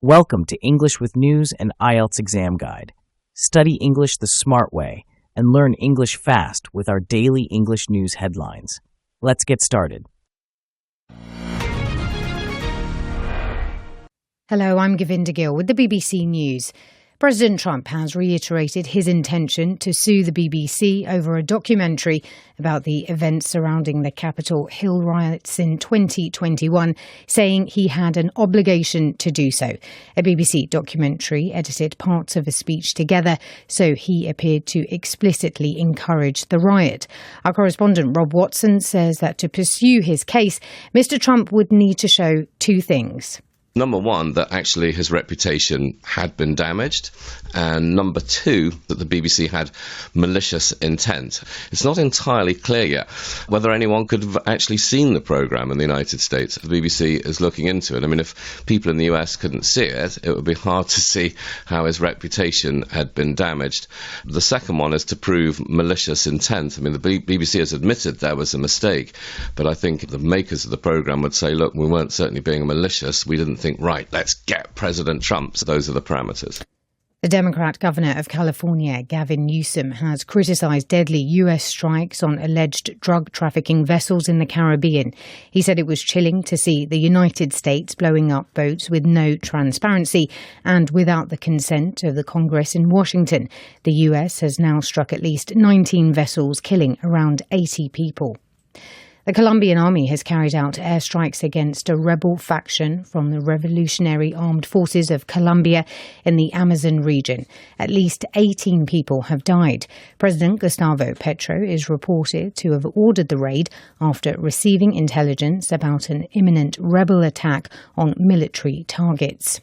Welcome to English with News and IELTS Exam Guide. Study English the smart way and learn English fast with our daily English news headlines. Let's get started. Hello, I'm Govinda Gill with the BBC News. President Trump has reiterated his intention to sue the BBC over a documentary about the events surrounding the Capitol Hill riots in 2021, saying he had an obligation to do so. A BBC documentary edited parts of a speech together, so he appeared to explicitly encourage the riot. Our correspondent Rob Watson says that to pursue his case, Mr. Trump would need to show two things. Number one, that actually his reputation had been damaged, and number two, that the BBC had malicious intent. It's not entirely clear yet whether anyone could have actually seen the programme in the United States. The BBC is looking into it. I mean, if people in the US couldn't see it, it would be hard to see how his reputation had been damaged. The second one is to prove malicious intent. I mean, the BBC has admitted there was a mistake, but I think the makers of the programme would say, look, we weren't certainly being malicious, we didn't think, right, let's get President Trump. So those are the parameters. The Democrat governor of California, Gavin Newsom, has criticised deadly US strikes on alleged drug trafficking vessels in the Caribbean. He said it was chilling to see the United States blowing up boats with no transparency and without the consent of the Congress in Washington. The US has now struck at least 19 vessels, killing around 80 people. The Colombian army has carried out airstrikes against a rebel faction from the Revolutionary Armed Forces of Colombia in the Amazon region. At least 18 people have died. President Gustavo Petro is reported to have ordered the raid after receiving intelligence about an imminent rebel attack on military targets.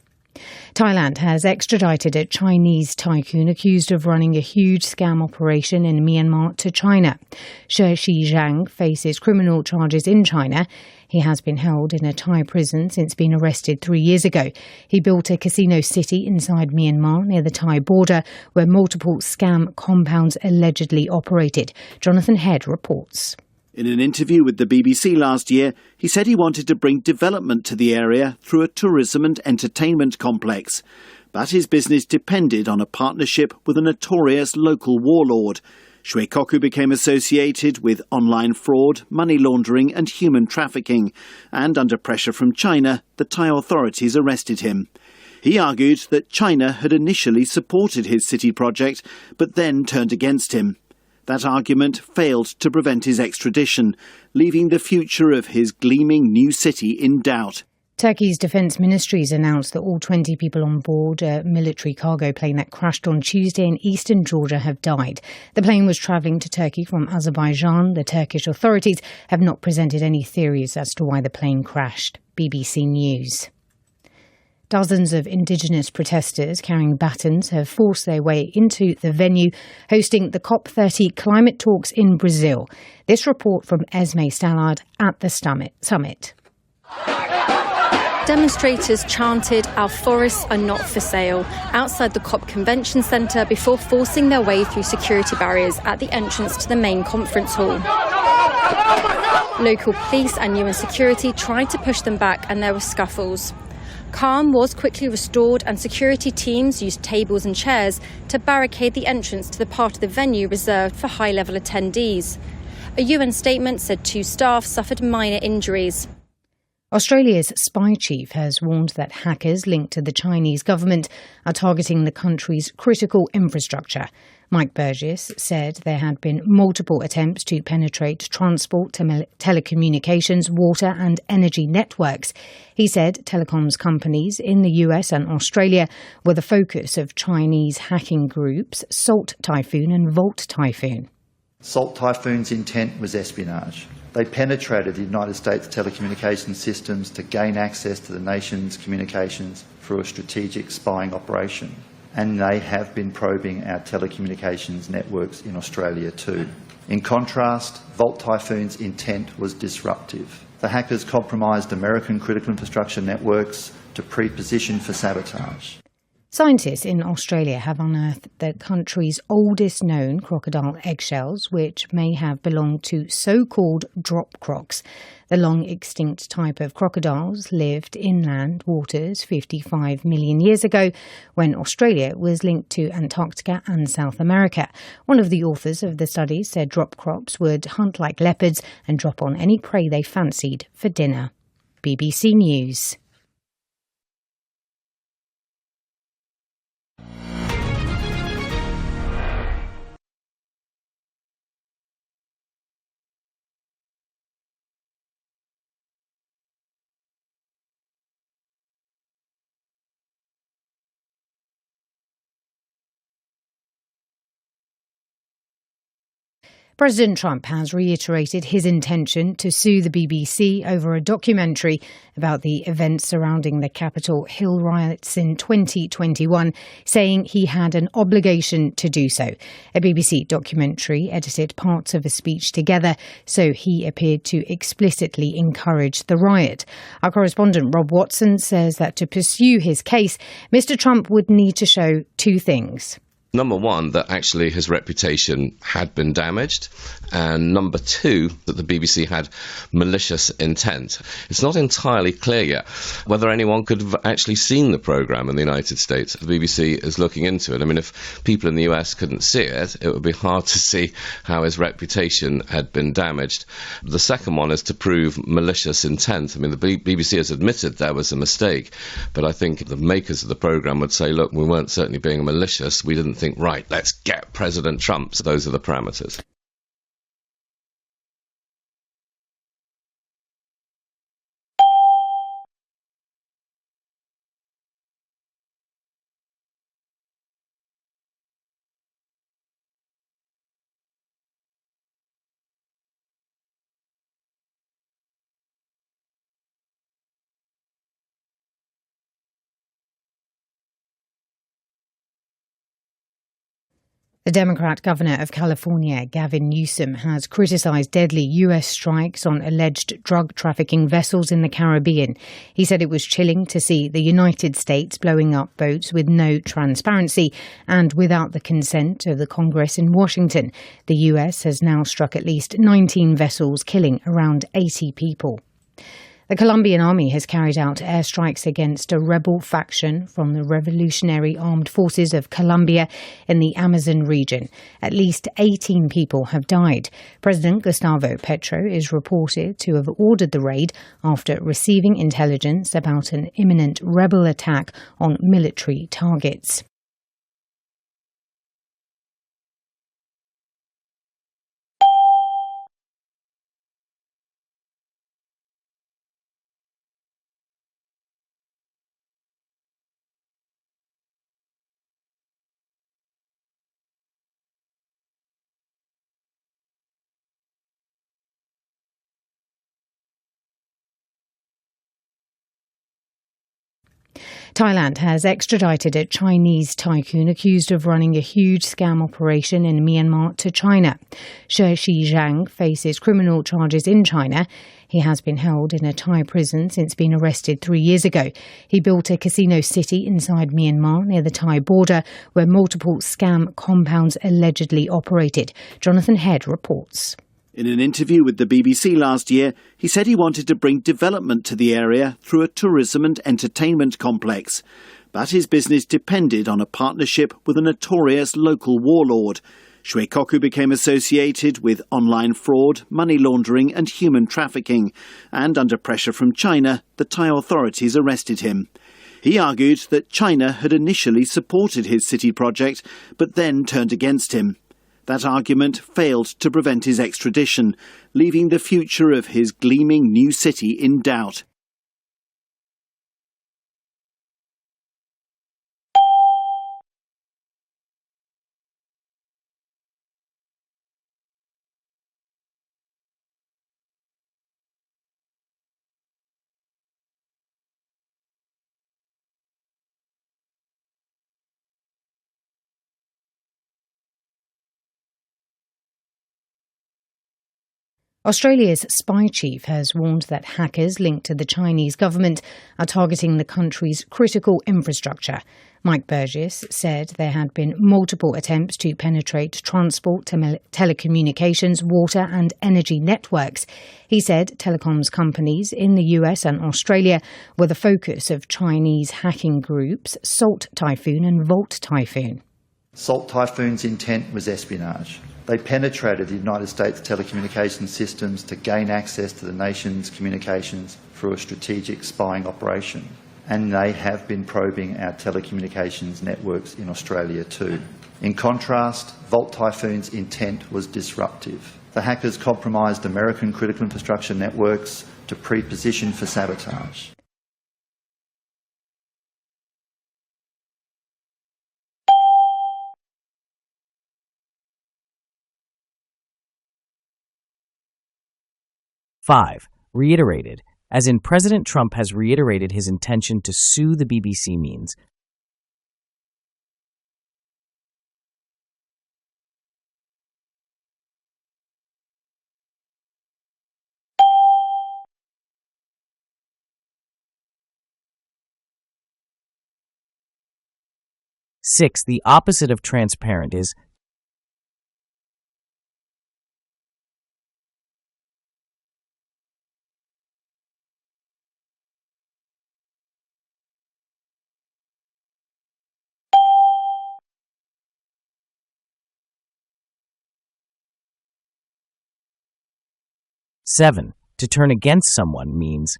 Thailand has extradited a Chinese tycoon accused of running a huge scam operation in Myanmar to China. Shi Zhang faces criminal charges in China. He has been held in a Thai prison since being arrested 3 years ago. He built a casino city inside Myanmar near the Thai border where multiple scam compounds allegedly operated. Jonathan Head reports. In an interview with the BBC last year, he said he wanted to bring development to the area through a tourism and entertainment complex. But his business depended on a partnership with a notorious local warlord. Shwekoku became associated with online fraud, money laundering and human trafficking. And under pressure from China, the Thai authorities arrested him. He argued that China had initially supported his city project, but then turned against him. That argument failed to prevent his extradition, leaving the future of his gleaming new city in doubt. Turkey's defence ministries announced that all 20 people on board a military cargo plane that crashed on Tuesday in eastern Georgia have died. The plane was travelling to Turkey from Azerbaijan. The Turkish authorities have not presented any theories as to why the plane crashed. BBC News. Dozens of indigenous protesters carrying batons have forced their way into the venue hosting the COP30 climate talks in Brazil. This report from Esme Stallard at the summit. Demonstrators chanted, "Our forests are not for sale," outside the COP Convention Centre before forcing their way through security barriers at the entrance to the main conference hall. Local police and UN security tried to push them back and there were scuffles. Calm was quickly restored and security teams used tables and chairs to barricade the entrance to the part of the venue reserved for high-level attendees. A UN statement said 2 staff suffered minor injuries. Australia's spy chief has warned that hackers linked to the Chinese government are targeting the country's critical infrastructure. Mike Burgess said there had been multiple attempts to penetrate transport, telecommunications, water and energy networks. He said telecoms companies in the US and Australia were the focus of Chinese hacking groups Salt Typhoon and Volt Typhoon. Salt Typhoon's intent was espionage. They penetrated the United States telecommunications systems to gain access to the nation's communications through a strategic spying operation. And they have been probing our telecommunications networks in Australia too. In contrast, Volt Typhoon's intent was disruptive. The hackers compromised American critical infrastructure networks to pre-position for sabotage. Scientists in Australia have unearthed the country's oldest known crocodile eggshells, which may have belonged to so-called drop crocs. The long-extinct type of crocodiles lived inland waters 55 million years ago, when Australia was linked to Antarctica and South America. One of the authors of the study said drop crocs would hunt like leopards and drop on any prey they fancied for dinner. BBC News. President Trump has reiterated his intention to sue the BBC over a documentary about the events surrounding the Capitol Hill riots in 2021, saying he had an obligation to do so. A BBC documentary edited parts of a speech together, so he appeared to explicitly encourage the riot. Our correspondent Rob Watson says that to pursue his case, Mr. Trump would need to show two things. Number one, that actually his reputation had been damaged, and number two, that the BBC had malicious intent. It's not entirely clear yet whether anyone could have actually seen the programme in the United States. The BBC is looking into it. I mean, if people in the US couldn't see it, it would be hard to see how his reputation had been damaged. The second one is to prove malicious intent. I mean, the BBC has admitted there was a mistake, but I think the makers of the programme would say, look, we weren't certainly being malicious, we didn't think, right, let's get President Trump. So those are the parameters. The Democrat governor of California, Gavin Newsom, has criticised deadly US strikes on alleged drug trafficking vessels in the Caribbean. He said it was chilling to see the United States blowing up boats with no transparency and without the consent of the Congress in Washington. The US has now struck at least 19 vessels, killing around 80 people. The Colombian army has carried out airstrikes against a rebel faction from the Revolutionary Armed Forces of Colombia in the Amazon region. At least 18 people have died. President Gustavo Petro is reported to have ordered the raid after receiving intelligence about an imminent rebel attack on military targets. Thailand has extradited a Chinese tycoon accused of running a huge scam operation in Myanmar to China. Shi Zhang faces criminal charges in China. He has been held in a Thai prison since being arrested 3 years ago. He built a casino city inside Myanmar near the Thai border where multiple scam compounds allegedly operated. Jonathan Head reports. In an interview with the BBC last year, he said he wanted to bring development to the area through a tourism and entertainment complex. But his business depended on a partnership with a notorious local warlord. Shwe Koku became associated with online fraud, money laundering and human trafficking. And under pressure from China, the Thai authorities arrested him. He argued that China had initially supported his city project, but then turned against him. That argument failed to prevent his extradition, leaving the future of his gleaming new city in doubt. Australia's spy chief has warned that hackers linked to the Chinese government are targeting the country's critical infrastructure. Mike Burgess said there had been multiple attempts to penetrate transport, telecommunications, water and energy networks. He said telecoms companies in the US and Australia were the focus of Chinese hacking groups Salt Typhoon and Volt Typhoon. Salt Typhoon's intent was espionage. They penetrated the United States telecommunications systems to gain access to the nation's communications through a strategic spying operation. And they have been probing our telecommunications networks in Australia too. In contrast, Volt Typhoon's intent was disruptive. The hackers compromised American critical infrastructure networks to pre-position for sabotage. Five, reiterated, as in President Trump has reiterated his intention to sue the BBC means. Six, the opposite of transparent is. Seven, to turn against someone means.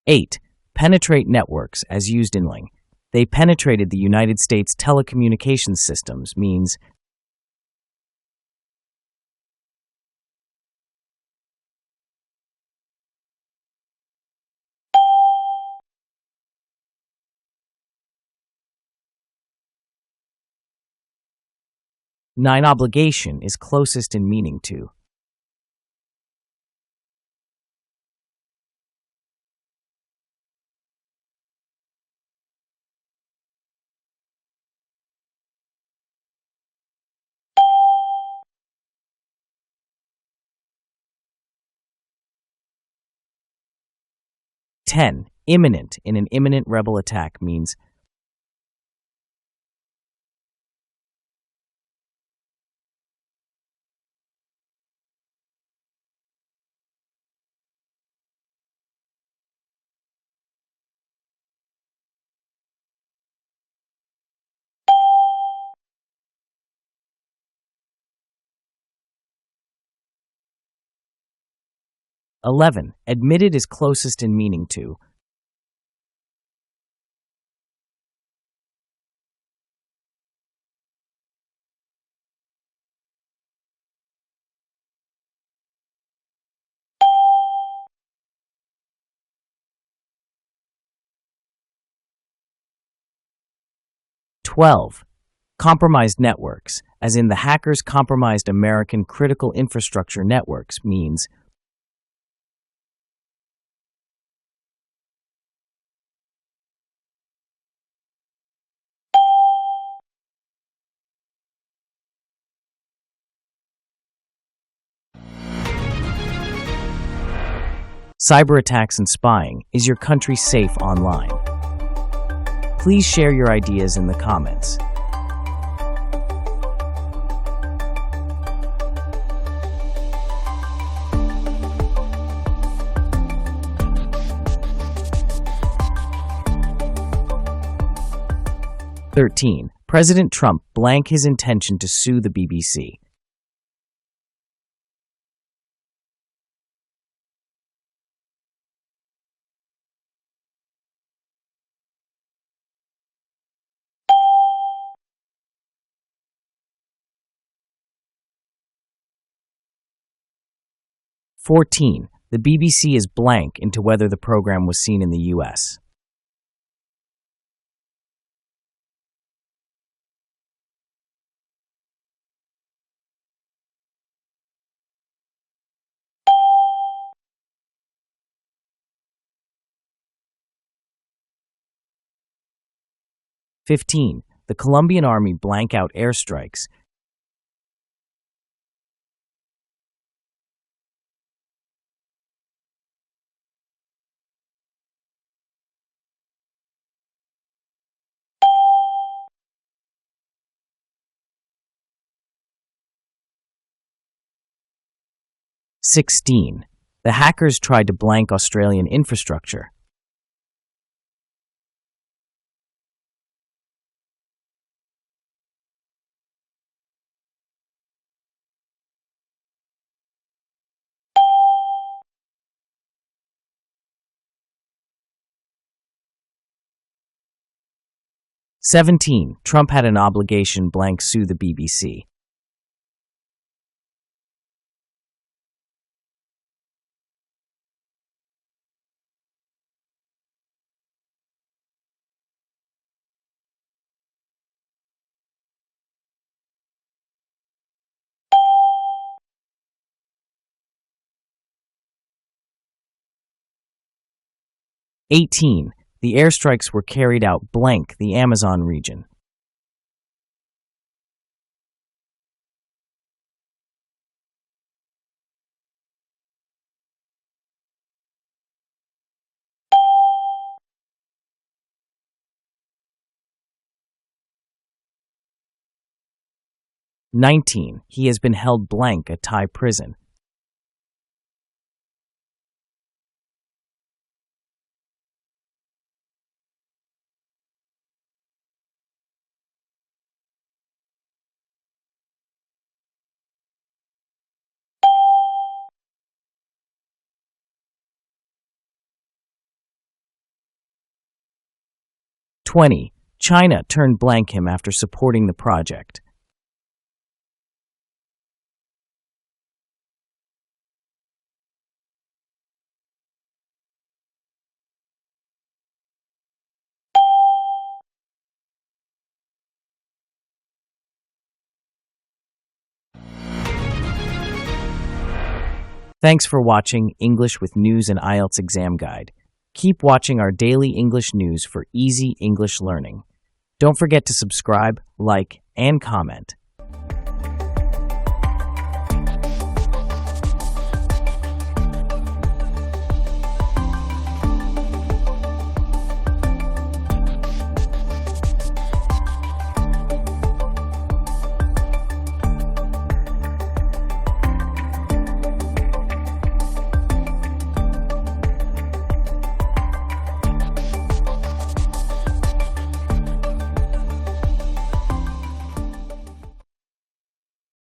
Eight, penetrate networks as used in ling. They penetrated the United States telecommunications systems means. Nine, obligation is closest in meaning to. Ten, imminent in an imminent rebel attack means. $11. Admitted is closest in meaning to. $12. Compromised networks, as in the hackers compromised American critical infrastructure networks, means. Cyber attacks and spying. Is your country safe online? Please share your ideas in the comments. (13) President Trump blank his intention to sue the BBC. (14) The BBC is blank into whether the program was seen in the U.S. 15. The Colombian Army blank out airstrikes. 16. The hackers tried to blank Australian infrastructure. 17. Trump had an obligation blank sue the BBC. 18. The airstrikes were carried out blank the Amazon region. 19. He has been held blank a Thai prison. 20. China turned blank him after supporting the project. 'Thanks for watching English with News and IELTS Exam Guide. Keep watching our daily English news for easy English learning. Don't forget to subscribe, like, and comment.